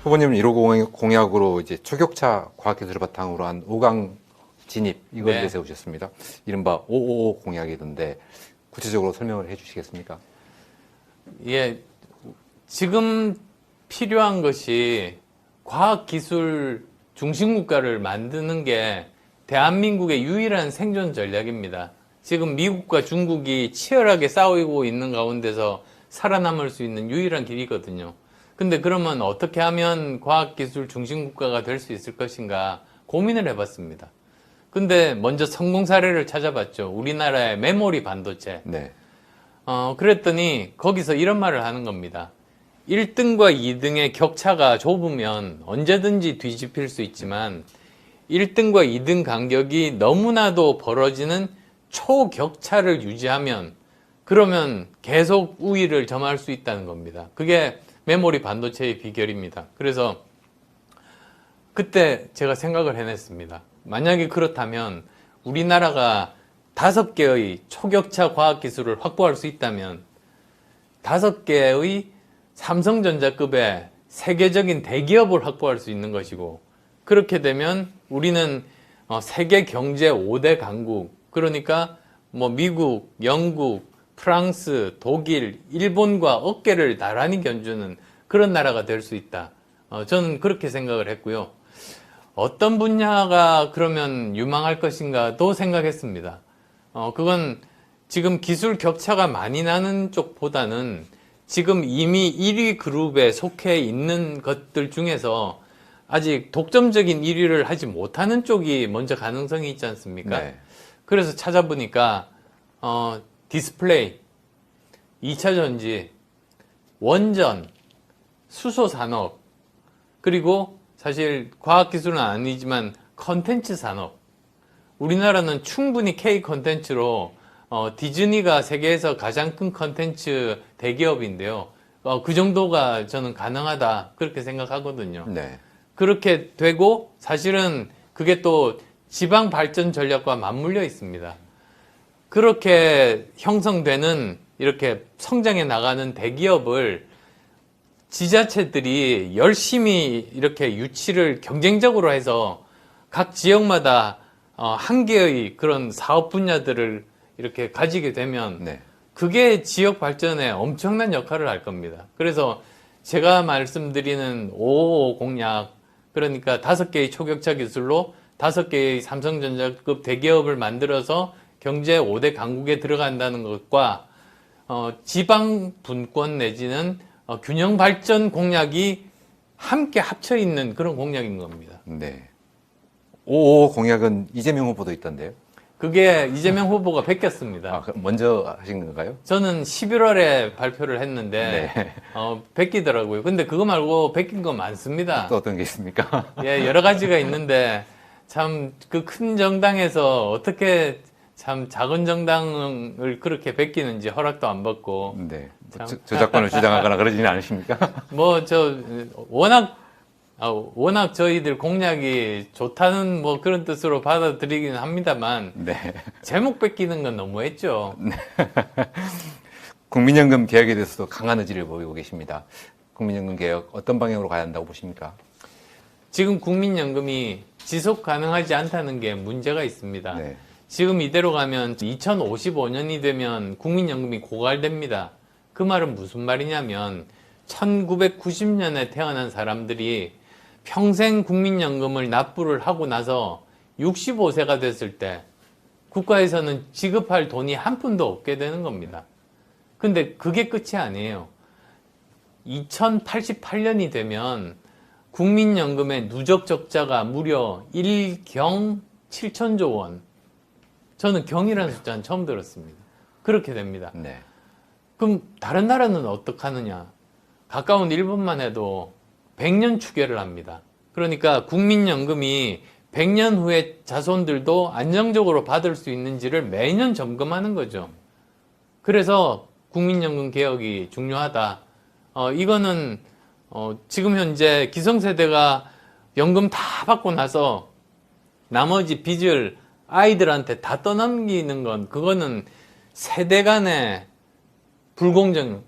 후보님은 1호 공약으로 이제 초격차 과학기술을 바탕으로 한 5강 진입 이걸 내세우셨습니다. 이른바 555 공약이던데 구체적으로 설명을 해주시겠습니까? 예, 지금 필요한 것이 과학기술 중심국가를 만드는 게 대한민국의 유일한 생존 전략입니다. 지금 미국과 중국이 치열하게 싸우고 있는 가운데서 살아남을 수 있는 유일한 길이거든요. 근데 그러면 어떻게 하면 과학기술 중심국가가 될 수 있을 것인가 고민을 해봤습니다. 근데 먼저 성공 사례를 찾아봤죠. 우리나라의 메모리 반도체. 네. 그랬더니 거기서 이런 말을 하는 겁니다. 1등과 2등의 격차가 좁으면 언제든지 뒤집힐 수 있지만 1등과 2등 간격이 너무나도 벌어지는 초격차를 유지하면 그러면 계속 우위를 점할 수 있다는 겁니다. 그게 메모리 반도체의 비결입니다. 그래서 그때 제가 생각을 해냈습니다. 만약에 그렇다면 우리나라가 5개의 초격차 과학기술을 확보할 수 있다면 5개의 삼성전자급의 세계적인 대기업을 확보할 수 있는 것이고 그렇게 되면 우리는 세계 경제 5대 강국 그러니까 뭐 미국, 영국, 프랑스, 독일, 일본과 어깨를 나란히 견주는 그런 나라가 될 수 있다. 저는 그렇게 생각을 했고요. 어떤 분야가 그러면 유망할 것인가도 생각했습니다. 그건 지금 기술 격차가 많이 나는 쪽보다는 지금 이미 1위 그룹에 속해 있는 것들 중에서 아직 독점적인 1위를 하지 못하는 쪽이 먼저 가능성이 있지 않습니까? 네. 그래서 찾아보니까 디스플레이, 2차 전지, 원전, 수소 산업, 그리고 사실 과학기술은 아니지만 컨텐츠 산업. 우리나라는 충분히 K 컨텐츠로 디즈니가 세계에서 가장 큰 컨텐츠 대기업인데요. 그 정도가 저는 가능하다 그렇게 생각하거든요. 네. 그렇게 되고 사실은 그게 또 지방 발전 전략과 맞물려 있습니다. 그렇게 형성되는 이렇게 성장해 나가는 대기업을 지자체들이 열심히 이렇게 유치를 경쟁적으로 해서 각 지역마다 한 개의 그런 사업 분야들을 이렇게 가지게 되면 네. 그게 지역 발전에 엄청난 역할을 할 겁니다. 그래서 제가 말씀드리는 555 공약, 그러니까 5개의 초격차 기술로 5개의 삼성전자급 대기업을 만들어서 경제 5대 강국에 들어간다는 것과 지방 분권 내지는 균형 발전 공약이 함께 합쳐 있는 그런 공약인 겁니다. 네. 555 공약은 이재명 후보도 있던데요. 그게 이재명 후보가 베꼈습니다. 먼저 하신 건가요? 저는 11월에 발표를 했는데 네. 베끼더라고요. 근데 그거 말고 베낀 거 많습니다. 또 어떤 게 있습니까? 예, 여러 가지가 있는데 참 그 큰 정당에서 어떻게 참 작은 정당을 그렇게 베끼는지 허락도 안 받고 네. 저작권을 주장하거나 그러지는 않으십니까? 뭐 저 워낙 저희들 공약이 좋다는 뭐 그런 뜻으로 받아들이기는 합니다만 네. 제목 뺏기는 건 너무했죠. 국민연금 개혁에 대해서도 강한 의지를 보이고 계십니다. 국민연금 개혁 어떤 방향으로 가야 한다고 보십니까? 지금 국민연금이 지속 가능하지 않다는 게 문제가 있습니다. 네. 지금 이대로 가면 2055년이 되면 국민연금이 고갈됩니다. 그 말은 무슨 말이냐면 1990년에 태어난 사람들이 평생 국민연금을 납부를 하고 나서 65세가 됐을 때 국가에서는 지급할 돈이 한 푼도 없게 되는 겁니다. 근데 그게 끝이 아니에요. 2088년이 되면 국민연금의 누적 적자가 무려 1경 7천조 원. 저는 경이라는 숫자는 처음 들었습니다. 그렇게 됩니다. 네. 그럼 다른 나라는 어떡하느냐? 가까운 일본만 해도 100년 추계를 합니다. 그러니까 국민연금이 100년 후에 자손들도 안정적으로 받을 수 있는지를 매년 점검하는 거죠. 그래서 국민연금 개혁이 중요하다. 이거는 지금 현재 기성세대가 연금 다 받고 나서 나머지 빚을 아이들한테 다 떠넘기는 건 그거는 세대 간의 불공정,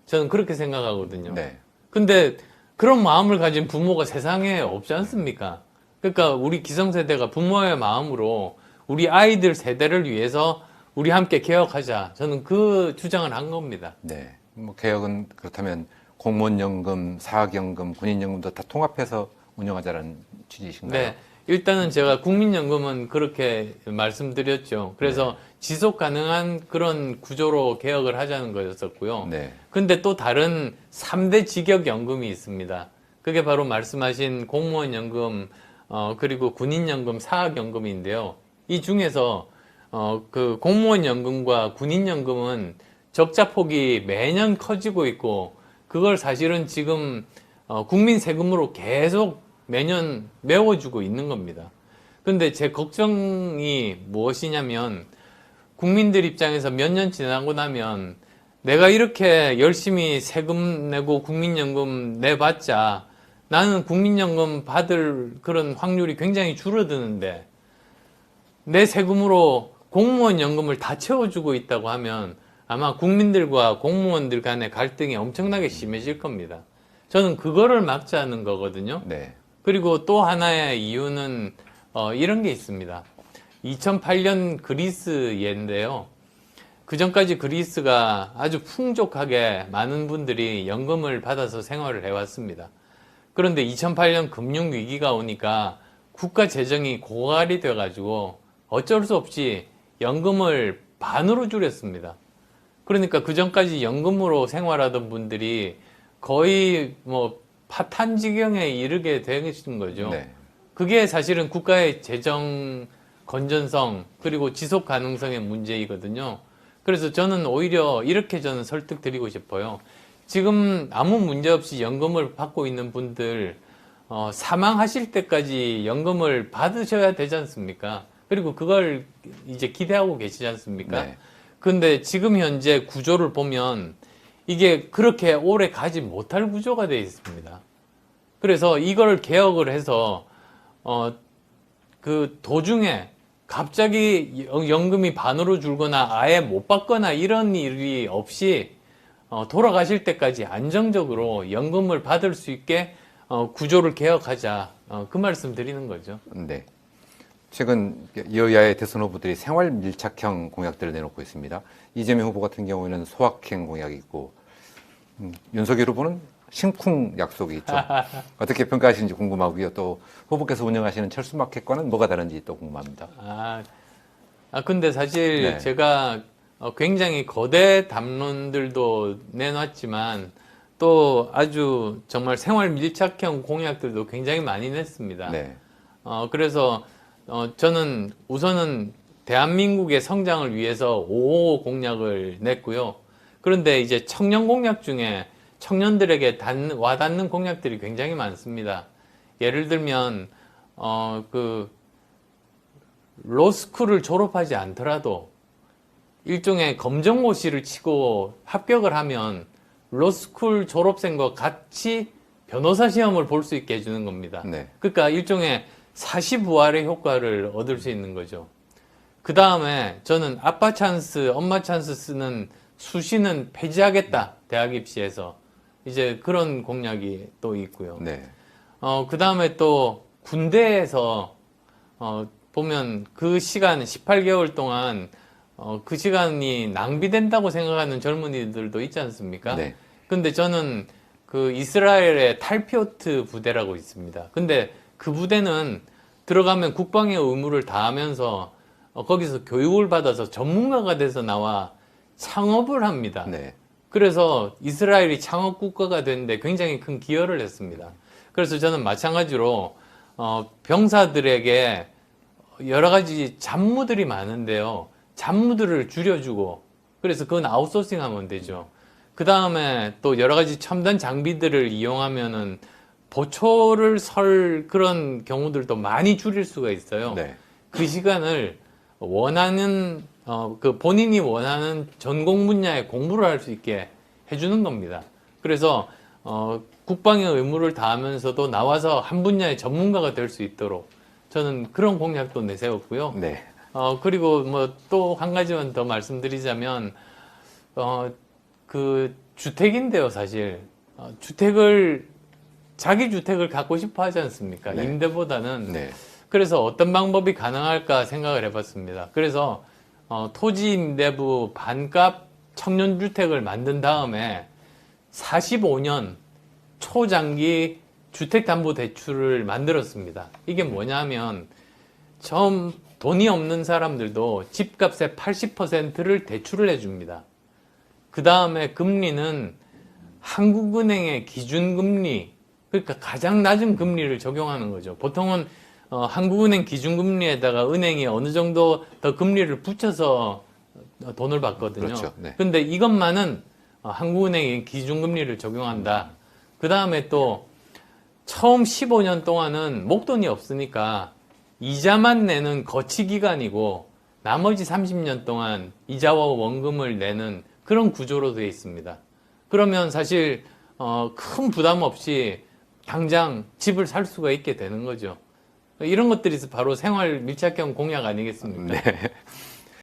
저는 그렇게 생각하거든요. 네. 근데 그런 마음을 가진 부모가 세상에 없지 않습니까? 그러니까 우리 기성세대가 부모의 마음으로 우리 아이들 세대를 위해서 우리 함께 개혁하자. 저는 그 주장을 한 겁니다. 네. 뭐 개혁은 그렇다면 공무원연금, 사학연금, 군인연금도 다 통합해서 운영하자는 취지이신가요? 네. 일단은 제가 국민연금은 그렇게 말씀드렸죠. 그래서 지속 가능한 그런 구조로 개혁을 하자는 거였었고요. 네. 근데 또 다른 3대 직역연금이 있습니다. 그게 바로 말씀하신 공무원연금, 그리고 군인연금, 사학연금인데요. 이 중에서, 그 공무원연금과 군인연금은 적자폭이 매년 커지고 있고, 그걸 사실은 지금, 국민 세금으로 계속 매년 메워주고 있는 겁니다. 근데 제 걱정이 무엇이냐면, 국민들 입장에서 몇 년 지나고 나면 내가 이렇게 열심히 세금 내고 국민연금 내봤자 나는 국민연금 받을 그런 확률이 굉장히 줄어드는데 내 세금으로 공무원 연금을 다 채워주고 있다고 하면 아마 국민들과 공무원들 간의 갈등이 엄청나게 심해질 겁니다. 저는 그거를 막자는 거거든요. 네. 그리고 또 하나의 이유는 이런 게 있습니다. 2008년 그리스 예인데요. 그 전까지 그리스가 아주 풍족하게 많은 분들이 연금을 받아서 생활을 해왔습니다. 그런데 2008년 금융위기가 오니까 국가 재정이 고갈이 돼가지고 어쩔 수 없이 연금을 반으로 줄였습니다. 그러니까 그 전까지 연금으로 생활하던 분들이 거의 뭐 파탄 지경에 이르게 된 거죠. 네. 그게 사실은 국가의 재정 건전성 그리고 지속 가능성의 문제이거든요. 그래서 저는 오히려 이렇게 저는 설득드리고 싶어요. 지금 아무 문제 없이 연금을 받고 있는 분들 사망하실 때까지 연금을 받으셔야 되지 않습니까? 그리고 그걸 이제 기대하고 계시지 않습니까? 네. 근데 지금 현재 구조를 보면 이게 그렇게 오래 가지 못할 구조가 되어 있습니다. 그래서 이걸 개혁을 해서 그 도중에 갑자기 연금이 반으로 줄거나 아예 못 받거나 이런 일이 없이 돌아가실 때까지 안정적으로 연금을 받을 수 있게 구조를 개혁하자. 그 말씀 드리는 거죠. 네. 최근 여야의 대선 후보들이 생활 밀착형 공약들을 내놓고 있습니다. 이재명 후보 같은 경우에는 소확행 공약이 있고 윤석열 후보는 심쿵 약속이 있죠. 어떻게 평가하시는지 궁금하고요. 또 후보께서 운영하시는 철수마켓과는 뭐가 다른지 또 궁금합니다. 근데 사실 네. 제가 굉장히 거대 담론들도 내놨지만 또 아주 정말 생활 밀착형 공약들도 굉장히 많이 냈습니다. 네. 그래서 저는 우선은 대한민국의 성장을 위해서 555 공약을 냈고요. 그런데 이제 청년 공약 중에 청년들에게 와닿는 공약들이 굉장히 많습니다. 예를 들면 그 로스쿨을 졸업하지 않더라도 일종의 검정고시를 치고 합격을 하면 로스쿨 졸업생과 같이 변호사 시험을 볼 수 있게 해주는 겁니다. 네. 그러니까 일종의 사시부활의 효과를 얻을 수 있는 거죠. 그 다음에 저는 아빠 찬스, 엄마 찬스 쓰는 수시는 폐지하겠다. 대학 입시에서. 이제 그런 공약이 또 있고요. 네. 그 다음에 또 군대에서 보면 그 시간 18개월 동안 그 시간이 낭비된다고 생각하는 젊은이들도 있지 않습니까? 네. 근데 저는 그 이스라엘의 탈피오트 부대라고 있습니다. 근데 그 부대는 들어가면 국방의 의무를 다하면서 거기서 교육을 받아서 전문가가 돼서 나와 창업을 합니다. 네. 그래서 이스라엘이 창업 국가가 되는데 굉장히 큰 기여를 했습니다. 그래서 저는 마찬가지로 병사들에게 여러 가지 잡무들이 많은데요. 잡무들을 줄여주고 그래서 그건 아웃소싱하면 되죠. 그 다음에 또 여러 가지 첨단 장비들을 이용하면은 보초를 설 그런 경우들도 많이 줄일 수가 있어요. 네. 그 시간을 원하는 그 본인이 원하는 전공 분야의 공부를 할 수 있게 해주는 겁니다. 그래서 국방의 의무를 다하면서도 나와서 한 분야의 전문가가 될 수 있도록 저는 그런 공약도 내세웠고요. 네. 그리고 뭐 또 한 가지만 더 말씀드리자면 그 주택인데요, 사실 주택을 자기 주택을 갖고 싶어 하지 않습니까? 네. 임대보다는. 네. 그래서 어떤 방법이 가능할까 생각을 해봤습니다. 그래서 토지 임대부 반값 청년주택을 만든 다음에 45년 초장기 주택담보대출을 만들었습니다. 이게 뭐냐면 처음 돈이 없는 사람들도 집값의 80%를 대출을 해줍니다. 그 다음에 금리는 한국은행의 기준금리, 그러니까 가장 낮은 금리를 적용하는 거죠. 보통은 한국은행 기준금리에다가 은행이 어느 정도 더 금리를 붙여서 돈을 받거든요. 그렇죠. 네. 근데 이것만은 한국은행이 기준금리를 적용한다. 그 다음에 또 처음 15년 동안은 목돈이 없으니까 이자만 내는 거치기간이고 나머지 30년 동안 이자와 원금을 내는 그런 구조로 되어 있습니다. 그러면 사실 큰 부담 없이 당장 집을 살 수가 있게 되는 거죠. 이런 것들이 바로 생활 밀착형 공약 아니겠습니까? 네.